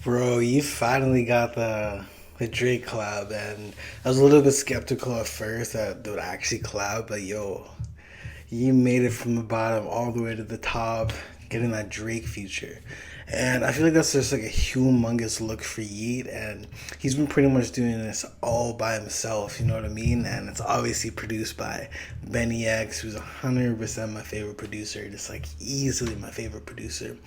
Bro, you finally got the Drake collab, and I was a little bit skeptical at first that they would actually collab, but yo, you made it from the bottom all the way to the top, getting that Drake feature. And I feel like that's just like a humongous look for Yeat, and he's been pretty much doing this all by himself, you know what I mean? And it's obviously produced by Benny X, who's 100% my favorite producer, just like easily my favorite producer.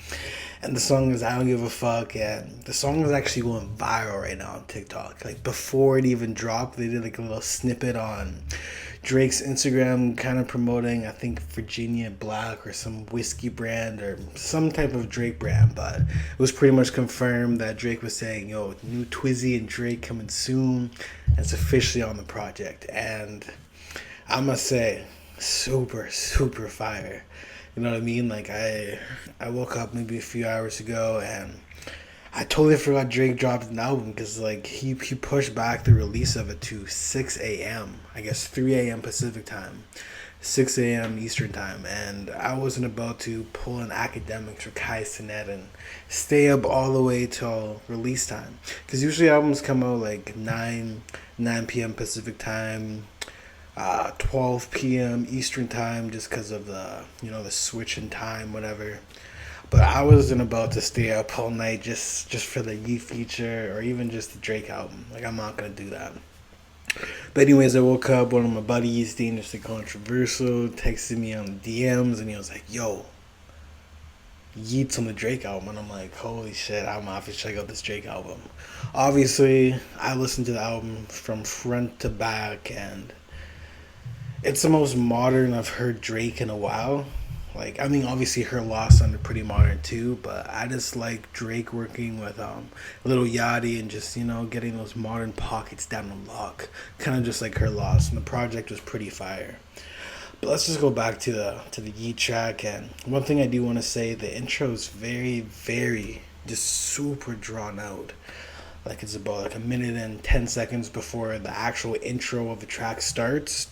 And the song is I Don't Give a Fuck, and the song is actually going viral right now on TikTok. Like before it even dropped, they did like a little snippet on Drake's Instagram, kind of promoting, I think, Virginia Black or some whiskey brand or some type of Drake brand. But it was pretty much confirmed that Drake was saying, yo, new Twizzy and Drake coming soon. And it's officially on the project. And I must say, super, super fire. You know what I mean? Like, I woke up maybe a few hours ago and I totally forgot Drake dropped an album because like he pushed back the release of it to 6 a.m. I guess 3 a.m. Pacific time, 6 a.m. Eastern time, and I wasn't about to pull an academics or Kai Sinet and stay up all the way till release time because usually albums come out like 9 p.m. Pacific time. 12 p.m. Eastern time, just because of the switch in time, whatever. But I wasn't about to stay up all night just for the Yeat feature or even just the Drake album. Like, I'm not gonna do that. But anyways, I woke up. One of my buddies, Dangerously Controversial, texted me on the DMs, and he was like, "Yo, Yeat's on the Drake album," and I'm like, "Holy shit! I'm off to check out this Drake album." Obviously, I listened to the album from front to back, and it's the most modern I've heard Drake in a while. Like, I mean, obviously her loss sounded pretty modern too, but I just like Drake working with little Yachty and just getting those modern pockets down the lock, kind of just like her loss. And the project was pretty fire. But let's just go back to the Yeat track. And one thing I do want to say, the intro is very, very just super drawn out. Like it's about like a minute and 10 seconds before the actual intro of the track starts,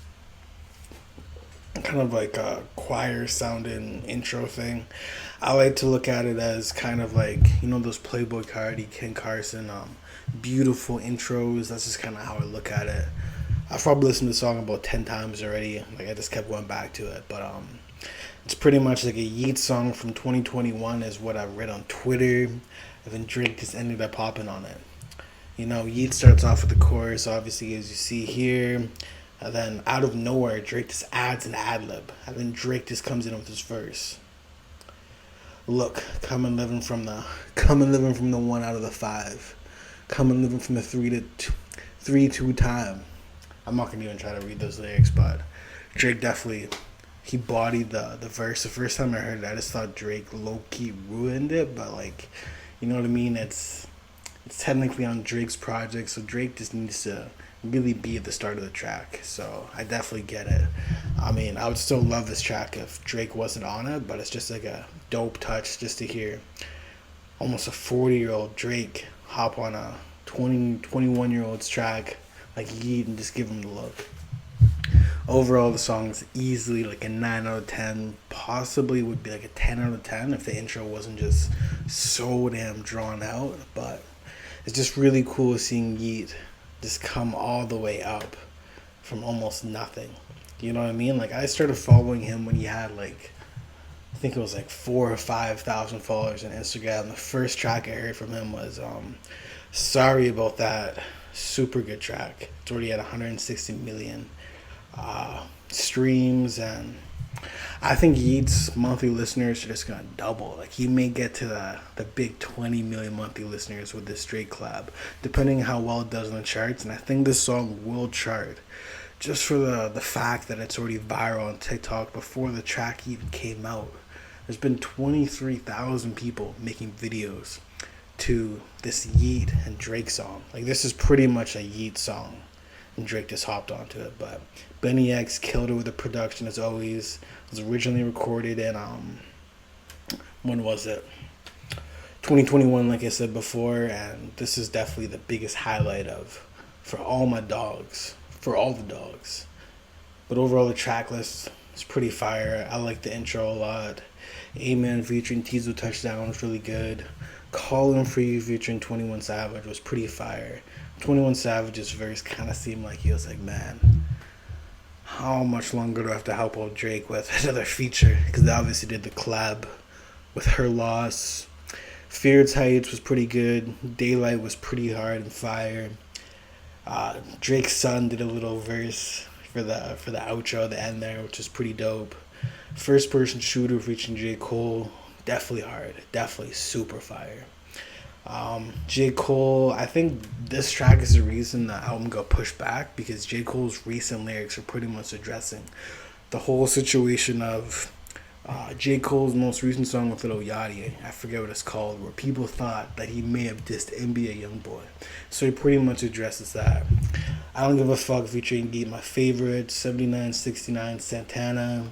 kind of like a choir sounding intro thing. I like to look at it as kind of like those Playboy Cardi, Ken Carson, beautiful intros. That's just kind of how I look at it. I've probably listened to the song about 10 times already. Like I just kept going back to it, but it's pretty much like a Yeat song from 2021 is what I read on Twitter, and then Drake just ended up popping on it. Yeat starts off with the chorus, obviously, as you see here. And then out of nowhere, Drake just adds an ad lib. And then Drake just comes in with his verse. Look, come and living from the 1 out of the 5. Come and living from the 3-2 time. I'm not gonna even try to read those lyrics, but Drake definitely he bodied the verse. The first time I heard it, I just thought Drake low key ruined it, but like, you know what I mean? It's technically on Drake's project, so Drake just needs to really be at the start of the track. So I definitely get it. I mean, I would still love this track if Drake wasn't on it, but it's just like a dope touch just to hear almost a 40-year-old Drake hop on a 21-year-old's track like Yeat and just give him the look. Overall, the song is easily like a 9 out of 10. Possibly would be like a 10 out of 10 if the intro wasn't just so damn drawn out. But it's just really cool seeing Yeat just come all the way up from almost nothing. You know what I mean? Like I started following him when he had like, I think it was like 4,000 or 5,000 followers on Instagram. The first track I heard from him was Sorry About That. Super good track. It's already at 160 million streams, and I think Yeat's monthly listeners are just gonna double. Like he may get to the big 20 million monthly listeners with this Drake collab, depending on how well it does on the charts. And I think this song will chart, just for the fact that it's already viral on TikTok before the track even came out. There's been 23,000 people making videos to this Yeat and Drake song. Like this is pretty much a Yeat song, and Drake just hopped onto it. But Benny X killed it with the production as always. It was originally recorded in when was it? 2021, like I said before, and this is definitely the biggest highlight of for all my dogs, for all the dogs. But overall, the track list is pretty fire. I like the intro a lot. Amen featuring Tizo Touchdown was really good. Calling for You featuring 21 Savage was pretty fire. 21 Savage's verse kind of seemed like he was like, man, how much longer do I have to help out Drake with another feature? Because they obviously did the collab with Her Loss. Feared Heights was pretty good. Daylight was pretty hard and fire. Drake's son did a little verse for the outro, the end there, which is pretty dope. First person shooter featuring J. Cole, definitely hard, definitely super fire. J. Cole, I think this track is the reason the album got pushed back because J. Cole's recent lyrics are pretty much addressing the whole situation of J. Cole's most recent song with Lil Yachty. I forget what it's called, where people thought that he may have dissed NBA Youngboy. So he pretty much addresses that. I Don't Give a Fuck featuring Yeat, my favorite. 7969 Santana.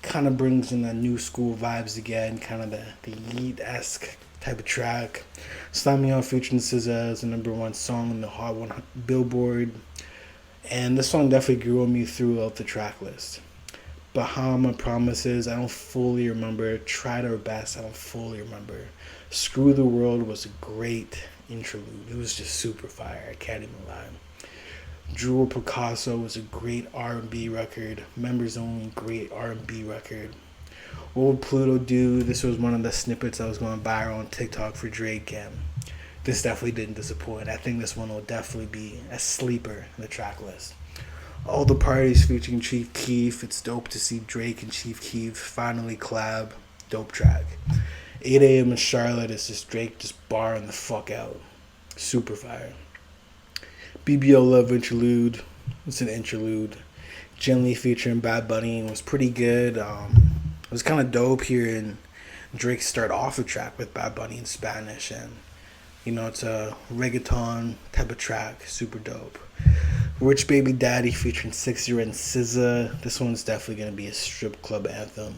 Kind of brings in the new school vibes again, kind of the Yeat-esque type of track. Slam Me Out featuring SZA is the number one song on the Hot 100 Billboard. And this song definitely grew on me throughout the track list. Bahama Promises, I don't fully remember. Tried Our Best, I don't fully remember. Screw the World was a great interlude. It was just super fire, I can't even lie. Jewel Picasso was a great R&B record. Members Only, great R&B record. What Would Pluto Do? This was one of the snippets that was going viral on TikTok for Drake, and this definitely didn't disappoint. I think this one will definitely be a sleeper in the track list. All the Parties featuring Chief Keef. It's dope to see Drake and Chief Keef finally collab. Dope track. 8 a.m. in Charlotte is just Drake just barring the fuck out. Super fire. BBO Love Interlude. It's an interlude. Gently featuring Bad Bunny was pretty good. It was kind of dope hearing Drake start off the track with Bad Bunny in Spanish, and it's a reggaeton type of track. Super dope. Rich Baby Daddy featuring 6 and SZA. This one's definitely going to be a strip club anthem.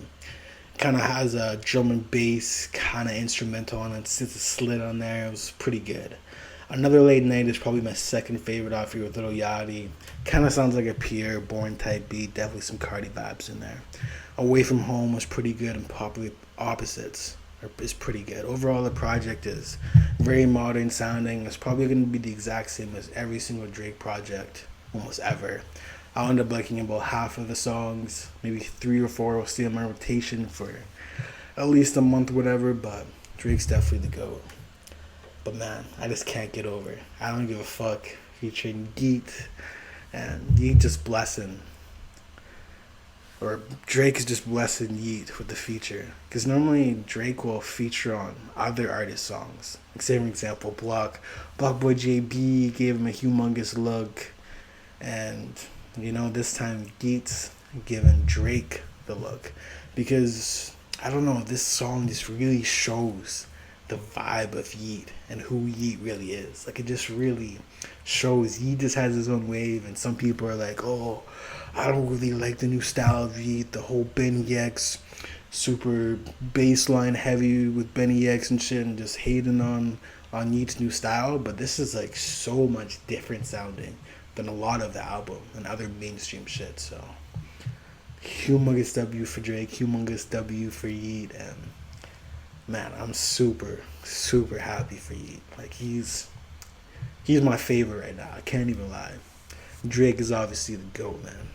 Kind of has a drum and bass kind of instrumental on it. SZA slid on there. It was pretty good. Another Late Night is probably my second favorite off here with Lil Yachty. Kind of sounds like a Pierre Bourne type beat. Definitely some Cardi vibes in there. Away From Home was pretty good, and Probably Opposites is pretty good. Overall, the project is very modern sounding. It's probably going to be the exact same as every single Drake project almost ever. I'll end up liking about half of the songs. Maybe 3 or 4 will stay on my rotation for at least a month or whatever, but Drake's definitely the GOAT. But man, I just can't get over. I Don't Give a Fuck featuring Yeat, and Yeat just blessing, or Drake is just blessing Yeat with the feature. Because normally Drake will feature on other artists' songs. Like, say for example, Block Boy JB gave him a humongous look, and this time Yeat's giving Drake the look, because I don't know, this song just really shows the vibe of Yeat and who Yeat really is. Like, it just really shows Yeat just has his own wave, and some people are like, oh, I don't really like the new style of Yeat, the whole Benny X, super bassline heavy with Benny X and shit, and just hating on Yeat's new style. But this is like so much different sounding than a lot of the album and other mainstream shit. So humongous W for Drake, humongous W for Yeat, and man, I'm super, super happy for Yeat. Like, he's my favorite right now. I can't even lie. Drake is obviously the GOAT, man.